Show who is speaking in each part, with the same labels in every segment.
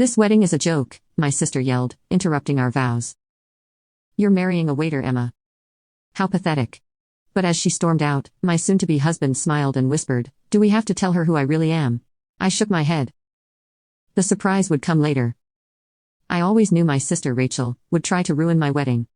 Speaker 1: This wedding is a joke, my sister yelled, interrupting our vows. You're marrying a waiter, Emma. How pathetic. But as she stormed out, my soon-to-be husband smiled and whispered, "Do we have to tell her who I really am?" I shook my head. The surprise would come later. I always knew my sister Rachel would try to ruin my wedding.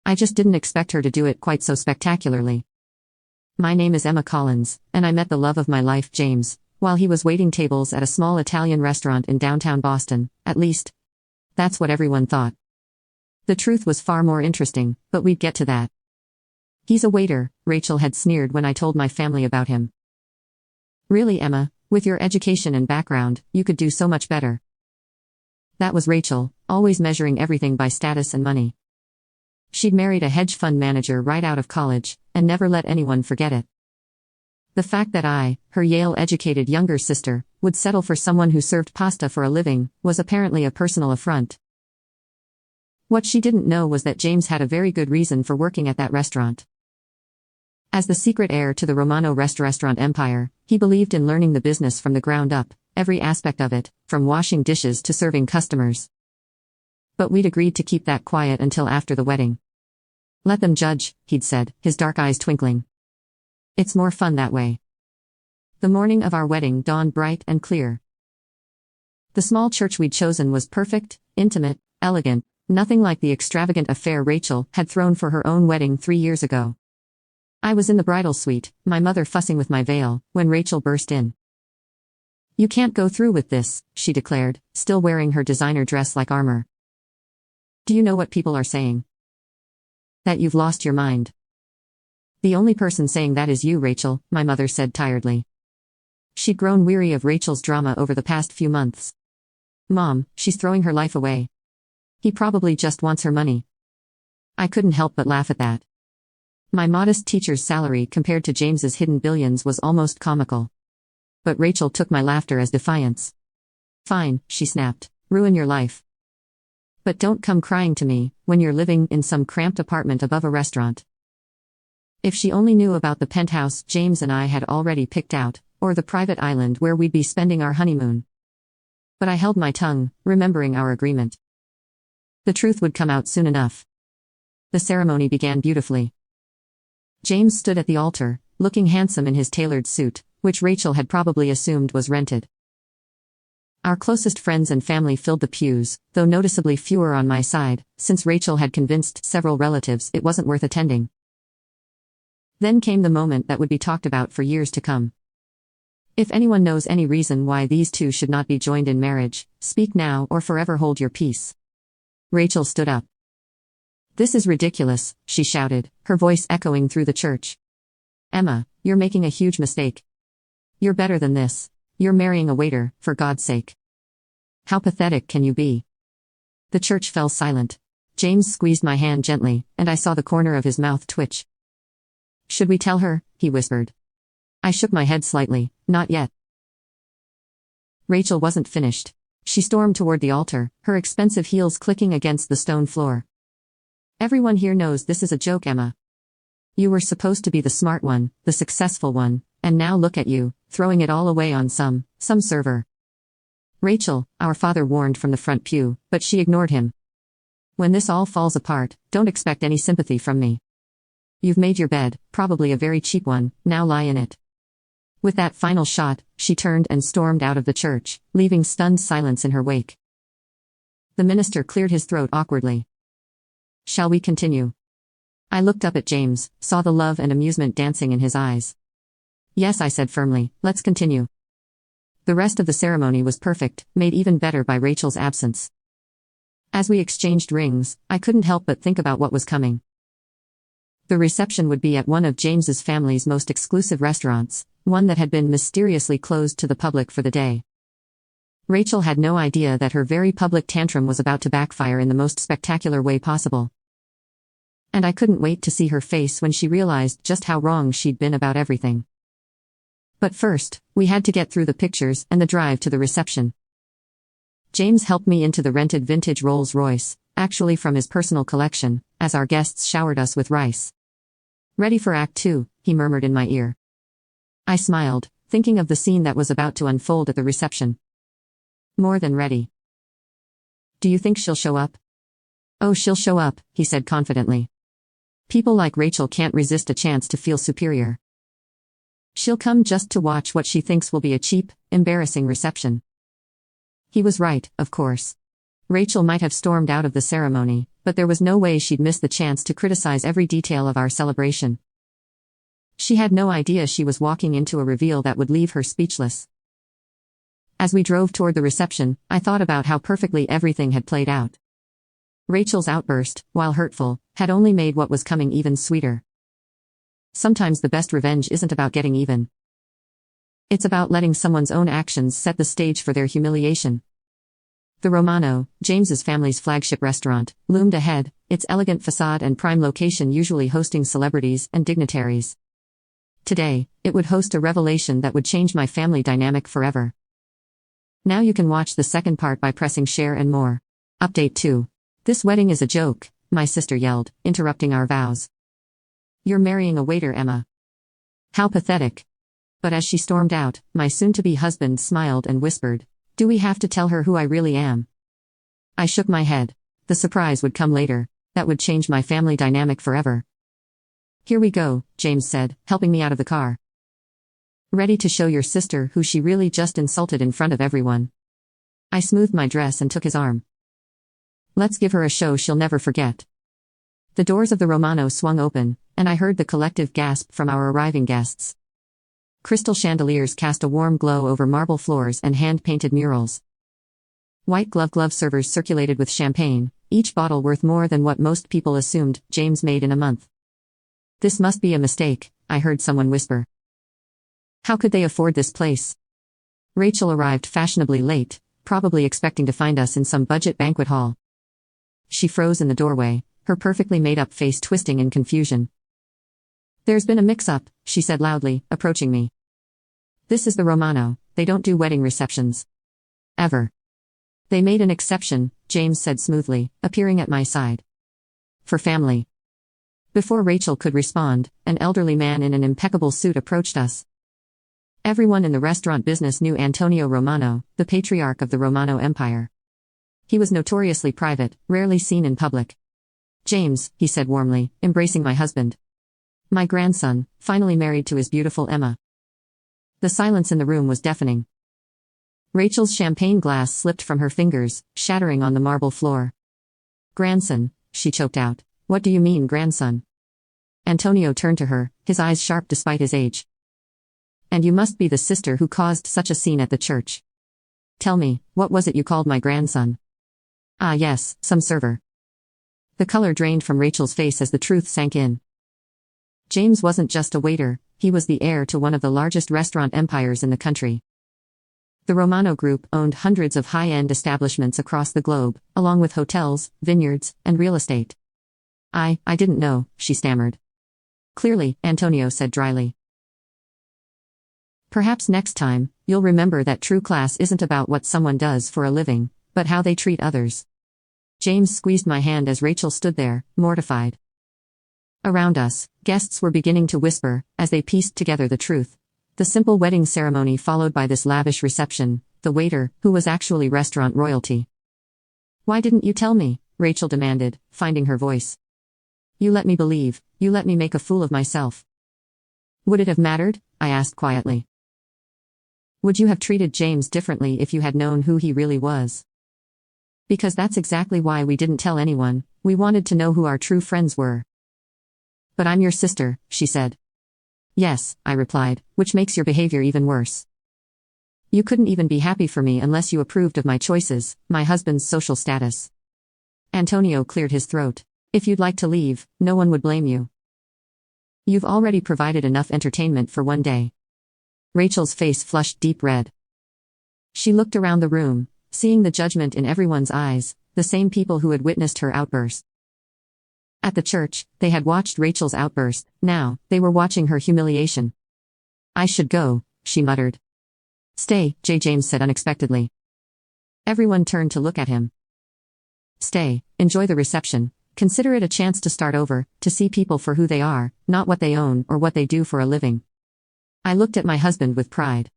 Speaker 1: I just didn't expect her to do it quite so spectacularly. My name is Emma Collins, and I met the love of my life, James, while he was waiting tables at a small Italian restaurant in downtown Boston. At least, that's what everyone thought. The truth was far more interesting, but we'd get to that. He's a waiter, Rachel had sneered when I told my family about him. Really, Emma, with your education and background, you could do so much better. That was Rachel, always measuring everything by status and money. She'd married a hedge fund manager right out of college, and never let anyone forget it. The fact that I, her Yale-educated younger sister, would settle for someone who served pasta for a living, was apparently a personal affront. What she didn't know was that James had a very good reason for working at that restaurant. As the secret heir to the Romano restaurant empire, he believed in learning the business from the ground up, every aspect of it, from washing dishes to serving customers. But we'd agreed to keep that quiet until after the wedding. Let them judge, he'd said, his dark eyes twinkling. It's more fun that way. The morning of our wedding dawned bright and clear. The small church we'd chosen was perfect, intimate, elegant, nothing like the extravagant affair Rachel had thrown for her own wedding 3 years ago. I was in the bridal suite, my mother fussing with my veil, when Rachel burst in. "You can't go through with this," she declared, still wearing her designer dress like armor. "Do you know what people are saying? That you've lost your mind." "The only person saying that is you, Rachel," my mother said tiredly. She'd grown weary of Rachel's drama over the past few months. "Mom, she's throwing her life away. He probably just wants her money." I couldn't help but laugh at that. My modest teacher's salary compared to James's hidden billions was almost comical. But Rachel took my laughter as defiance. "Fine," she snapped, "ruin your life. But don't come crying to me when you're living in some cramped apartment above a restaurant." If she only knew about the penthouse James and I had already picked out, or the private island where we'd be spending our honeymoon. But I held my tongue, remembering our agreement. The truth would come out soon enough. The ceremony began beautifully. James stood at the altar, looking handsome in his tailored suit, which Rachel had probably assumed was rented. Our closest friends and family filled the pews, though noticeably fewer on my side, since Rachel had convinced several relatives it wasn't worth attending. Then came the moment that would be talked about for years to come. If anyone knows any reason why these two should not be joined in marriage, speak now or forever hold your peace. Rachel stood up. "This is ridiculous," she shouted, her voice echoing through the church. "Emma, you're making a huge mistake. You're better than this. You're marrying a waiter, for God's sake. How pathetic can you be?" The church fell silent. James squeezed my hand gently, and I saw the corner of his mouth twitch. "Should we tell her?" he whispered. I shook my head slightly. "Not yet." Rachel wasn't finished. She stormed toward the altar, her expensive heels clicking against the stone floor. "Everyone here knows this is a joke, Emma. You were supposed to be the smart one, the successful one, and now look at you, throwing it all away on some server." "Rachel," our father warned from the front pew, but she ignored him. "When this all falls apart, don't expect any sympathy from me. You've made your bed, probably a very cheap one, now lie in it." With that final shot, she turned and stormed out of the church, leaving stunned silence in her wake. The minister cleared his throat awkwardly. "Shall we continue?" I looked up at James, saw the love and amusement dancing in his eyes. "Yes," I said firmly, "let's continue." The rest of the ceremony was perfect, made even better by Rachel's absence. As we exchanged rings, I couldn't help but think about what was coming. The reception would be at one of James's family's most exclusive restaurants, one that had been mysteriously closed to the public for the day. Rachel had no idea that her very public tantrum was about to backfire in the most spectacular way possible. And I couldn't wait to see her face when she realized just how wrong she'd been about everything. But first, we had to get through the pictures and the drive to the reception. James helped me into the rented vintage Rolls-Royce, actually from his personal collection, as our guests showered us with rice. "Ready for Act 2, he murmured in my ear. I smiled, thinking of the scene that was about to unfold at the reception. "More than ready." Do you think she'll show up? Oh, she'll show up, he said confidently. People like Rachel can't resist a chance to feel superior. She'll come just to watch what she thinks will be a cheap, embarrassing reception. He was right, of course. Rachel might have stormed out of the ceremony, but there was no way she'd miss the chance to criticize every detail of our celebration. She had no idea she was walking into a reveal that would leave her speechless. As we drove toward the reception, I thought about how perfectly everything had played out. Rachel's outburst, while hurtful, had only made what was coming even sweeter. Sometimes the best revenge isn't about getting even. It's about letting someone's own actions set the stage for their humiliation. The Romano, James's family's flagship restaurant, loomed ahead, its elegant facade and prime location usually hosting celebrities and dignitaries. Today, it would host a revelation that would change my family dynamic forever. Now you can watch the second part by pressing share and more. Update 2. This wedding is a joke, my sister yelled, interrupting our vows. You're marrying a waiter, Emma. How pathetic. But as she stormed out, my soon-to-be husband smiled and whispered, do we have to tell her who I really am? I shook my head. The surprise would come later. That would change my family dynamic forever. Here we go, James said, helping me out of the car. Ready to show your sister who she really just insulted in front of everyone. I smoothed my dress and took his arm. Let's give her a show she'll never forget. The doors of the Romano swung open, and I heard the collective gasp from our arriving guests. Crystal chandeliers cast a warm glow over marble floors and hand-painted murals. White glove servers circulated with champagne, each bottle worth more than what most people assumed James made in a month. This must be a mistake, I heard someone whisper. How could they afford this place? Rachel arrived fashionably late, probably expecting to find us in some budget banquet hall. She froze in the doorway, her perfectly made-up face twisting in confusion. There's been a mix-up, she said loudly, approaching me. This is the Romano, they don't do wedding receptions. Ever. They made an exception, James said smoothly, appearing at my side. For family. Before Rachel could respond, an elderly man in an impeccable suit approached us. Everyone in the restaurant business knew Antonio Romano, the patriarch of the Romano Empire. He was notoriously private, rarely seen in public. James, he said warmly, embracing my husband. My grandson, finally married to his beautiful Emma. The silence in the room was deafening. Rachel's champagne glass slipped from her fingers, shattering on the marble floor. Grandson, she choked out. What do you mean, grandson? Antonio turned to her, his eyes sharp despite his age. And you must be the sister who caused such a scene at the church. Tell me, what was it you called my grandson? Ah yes, some server. The color drained from Rachel's face as the truth sank in. James wasn't just a waiter, he was the heir to one of the largest restaurant empires in the country. The Romano Group owned hundreds of high-end establishments across the globe, along with hotels, vineyards, and real estate. I didn't know, she stammered. Clearly, Antonio said dryly. Perhaps next time, you'll remember that true class isn't about what someone does for a living, but how they treat others. James squeezed my hand as Rachel stood there, mortified. Around us, guests were beginning to whisper, as they pieced together the truth. The simple wedding ceremony followed by this lavish reception, the waiter, who was actually restaurant royalty. Why didn't you tell me? Rachel demanded, finding her voice. You let me believe, you let me make a fool of myself. Would it have mattered? I asked quietly. Would you have treated James differently if you had known who he really was? Because that's exactly why we didn't tell anyone, we wanted to know who our true friends were. But I'm your sister, she said. Yes, I replied, which makes your behavior even worse. You couldn't even be happy for me unless you approved of my choices, my husband's social status. Antonio cleared his throat. If you'd like to leave, no one would blame you. You've already provided enough entertainment for one day. Rachel's face flushed deep red. She looked around the room, seeing the judgment in everyone's eyes, the same people who had witnessed her outburst. At the church, they had watched Rachel's outburst, now, they were watching her humiliation. I should go, she muttered. Stay, James said unexpectedly. Everyone turned to look at him. Stay, enjoy the reception, consider it a chance to start over, to see people for who they are, not what they own or what they do for a living. I looked at my husband with pride.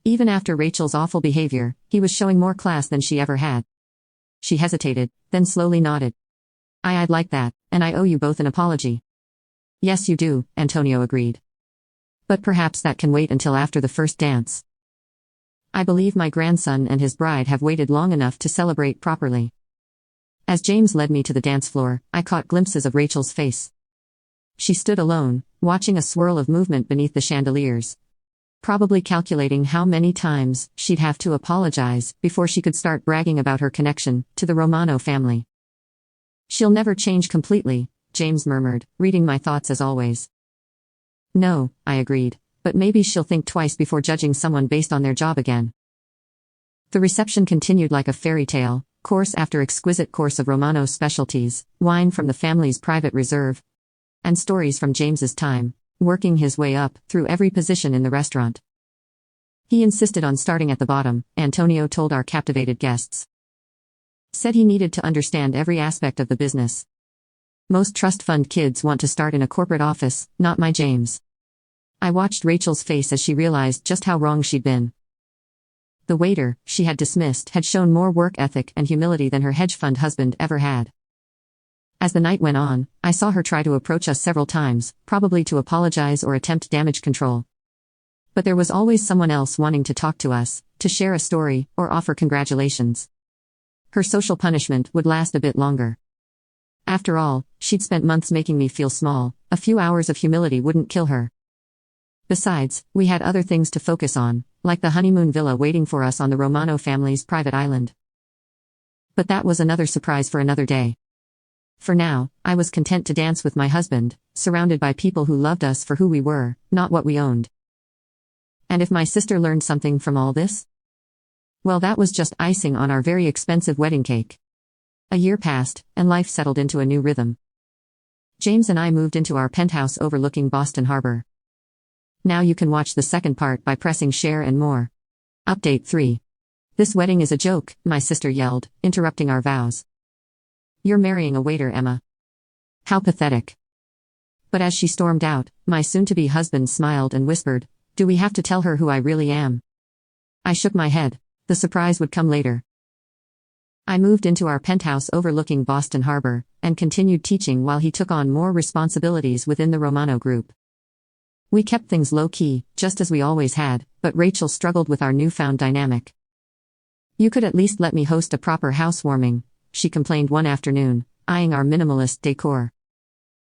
Speaker 1: Even after Rachel's awful behavior, he was showing more class than she ever had. She hesitated, then slowly nodded. I'd like that, and I owe you both an apology. Yes, you do, Antonio agreed. But perhaps that can wait until after the first dance. I believe my grandson and his bride have waited long enough to celebrate properly. As James led me to the dance floor, I caught glimpses of Rachel's face. She stood alone, watching a swirl of movement beneath the chandeliers, probably calculating how many times she'd have to apologize before she could start bragging about her connection to the Romano family. She'll never change completely, James murmured, reading my thoughts as always. No, I agreed, but maybe she'll think twice before judging someone based on their job again. The reception continued like a fairy tale, course after exquisite course of Romano specialties, wine from the family's private reserve, and stories from James's time, working his way up through every position in the restaurant. He insisted on starting at the bottom, Antonio told our captivated guests. Said he needed to understand every aspect of the business. Most trust fund kids want to start in a corporate office, not my James. I watched Rachel's face as she realized just how wrong she'd been. The waiter she had dismissed had shown more work ethic and humility than her hedge fund husband ever had. As the night went on, I saw her try to approach us several times, probably to apologize or attempt damage control. But there was always someone else wanting to talk to us, to share a story, or offer congratulations. Her social punishment would last a bit longer. After all, she'd spent months making me feel small. A few hours of humility wouldn't kill her. Besides, we had other things to focus on, like the honeymoon villa waiting for us on the Romano family's private island. But that was another surprise for another day. For now, I was content to dance with my husband, surrounded by people who loved us for who we were, not what we owned. And if my sister learned something from all this? Well, that was just icing on our very expensive wedding cake. A year passed, and life settled into a new rhythm. James and I moved into our penthouse overlooking Boston Harbor. Now you can watch the second part by pressing share and more. Update 3. This wedding is a joke, my sister yelled, interrupting our vows. You're marrying a waiter, Emma. How pathetic. But as she stormed out, my soon-to-be husband smiled and whispered, do we have to tell her who I really am? I shook my head. The surprise would come later. I moved into our penthouse overlooking Boston Harbor, and continued teaching while he took on more responsibilities within the Romano group. We kept things low-key, just as we always had, but Rachel struggled with our newfound dynamic. You could at least let me host a proper housewarming, she complained one afternoon, eyeing our minimalist decor.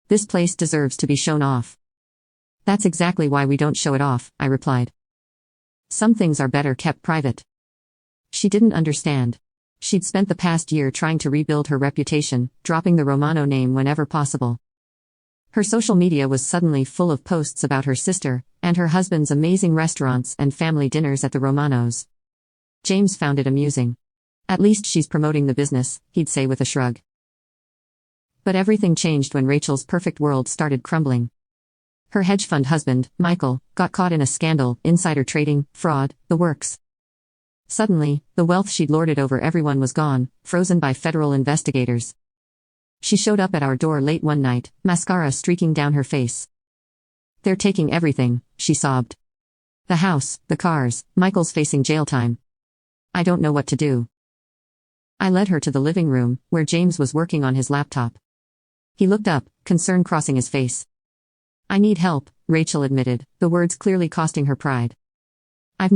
Speaker 1: This place deserves to be shown off. That's exactly why we don't show it off, I replied. Some things are better kept private. She didn't understand. She'd spent the past year trying to rebuild her reputation, dropping the Romano name whenever possible. Her social media was suddenly full of posts about her sister, and her husband's amazing restaurants and family dinners at the Romanos. James found it amusing. At least she's promoting the business, he'd say with a shrug. But everything changed when Rachel's perfect world started crumbling. Her hedge fund husband, Michael, got caught in a scandal, insider trading, fraud, the works. Suddenly, the wealth she'd lorded over everyone was gone, frozen by federal investigators. She showed up at our door late one night, mascara streaking down her face. They're taking everything, she sobbed. The house, the cars, Michael's facing jail time. I don't know what to do. I led her to the living room, where James was working on his laptop. He looked up, concern crossing his face. I need help, Rachel admitted, the words clearly costing her pride. I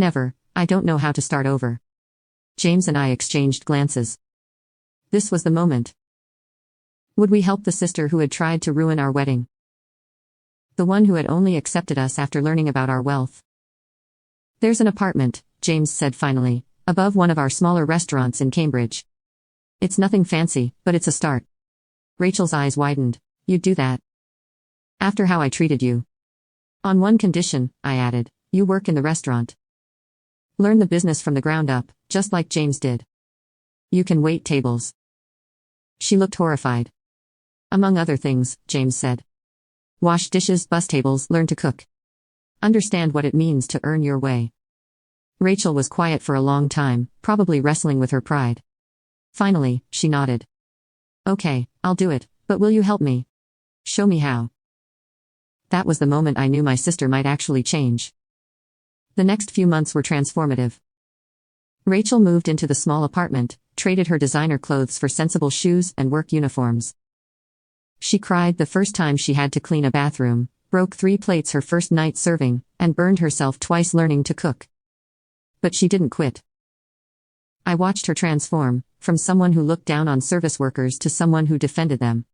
Speaker 1: don't know how to start over. James and I exchanged glances. This was the moment. Would we help the sister who had tried to ruin our wedding? The one who had only accepted us after learning about our wealth. There's an apartment, James said finally, above one of our smaller restaurants in Cambridge. It's nothing fancy, but it's a start. Rachel's eyes widened. You'd do that? After how I treated you. On one condition, I added, you work in the restaurant. Learn the business from the ground up, just like James did. You can wait tables. She looked horrified. Among other things, James said. Wash dishes, bus tables, learn to cook. Understand what it means to earn your way. Rachel was quiet for a long time, probably wrestling with her pride. Finally, she nodded. Okay, I'll do it, but will you help me? Show me how. That was the moment I knew my sister might actually change. The next few months were transformative. Rachel moved into the small apartment, traded her designer clothes for sensible shoes and work uniforms. She cried the first time she had to clean a bathroom, broke 3 plates her first night serving, and burned herself twice learning to cook. But she didn't quit. I watched her transform, from someone who looked down on service workers to someone who defended them.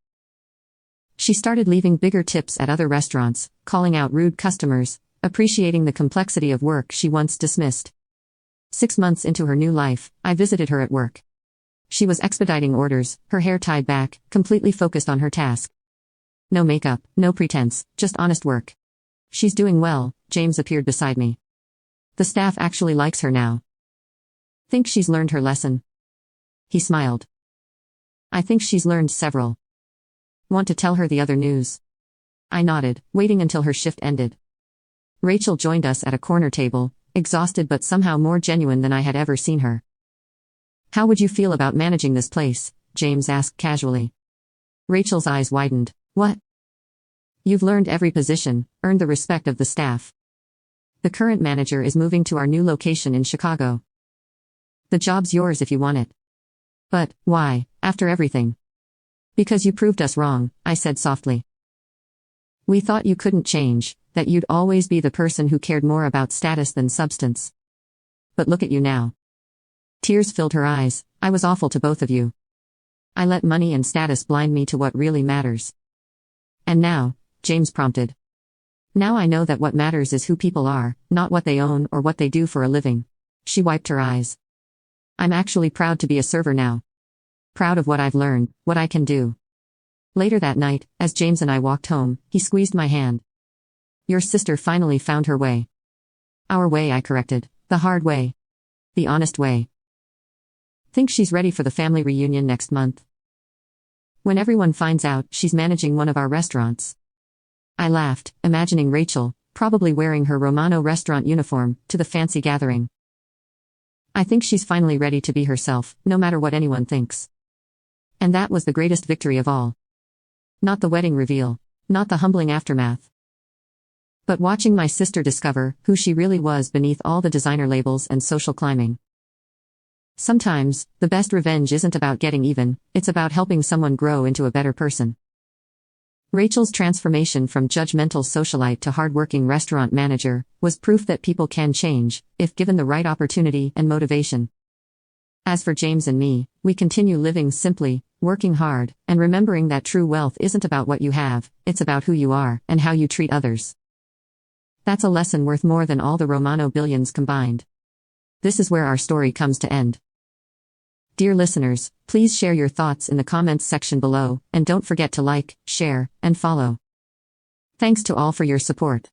Speaker 1: She started leaving bigger tips at other restaurants, calling out rude customers, appreciating the complexity of work she once dismissed. 6 months into her new life, I visited her at work. She was expediting orders, her hair tied back, completely focused on her task. No makeup, no pretense, just honest work. She's doing well. James appeared beside me. The staff actually likes her now. Think she's learned her lesson? He smiled. I think she's learned several. Want to tell her the other news? I nodded, waiting until her shift ended. Rachel joined us at a corner table, exhausted but somehow more genuine than I had ever seen her. How would you feel about managing this place? James asked casually. Rachel's eyes widened. What? You've learned every position, earned the respect of the staff. The current manager is moving to our new location in Chicago. The job's yours if you want it. But, why, after everything? Because you proved us wrong, I said softly. We thought you couldn't change, that you'd always be the person who cared more about status than substance. But look at you now. Tears filled her eyes. I was awful to both of you. I let money and status blind me to what really matters. And now, James prompted. Now I know that what matters is who people are, not what they own or what they do for a living. She wiped her eyes. I'm actually proud to be a server now. Proud of what I've learned, what I can do. Later that night, as James and I walked home, he squeezed my hand. Your sister finally found her way. Our way, I corrected. The hard way. The honest way. Think she's ready for the family reunion next month. When everyone finds out she's managing one of our restaurants. I laughed, imagining Rachel, probably wearing her Romano restaurant uniform, to the fancy gathering. I think she's finally ready to be herself, no matter what anyone thinks. And that was the greatest victory of all. Not the wedding reveal, not the humbling aftermath. But watching my sister discover who she really was beneath all the designer labels and social climbing. Sometimes, the best revenge isn't about getting even, it's about helping someone grow into a better person. Rachel's transformation from judgmental socialite to hardworking restaurant manager was proof that people can change, if given the right opportunity and motivation. As for James and me, we continue living simply, working hard, and remembering that true wealth isn't about what you have, it's about who you are and how you treat others. That's a lesson worth more than all the Romano billions combined. This is where our story comes to end. Dear listeners, please share your thoughts in the comments section below, and don't forget to like, share, and follow. Thanks to all for your support.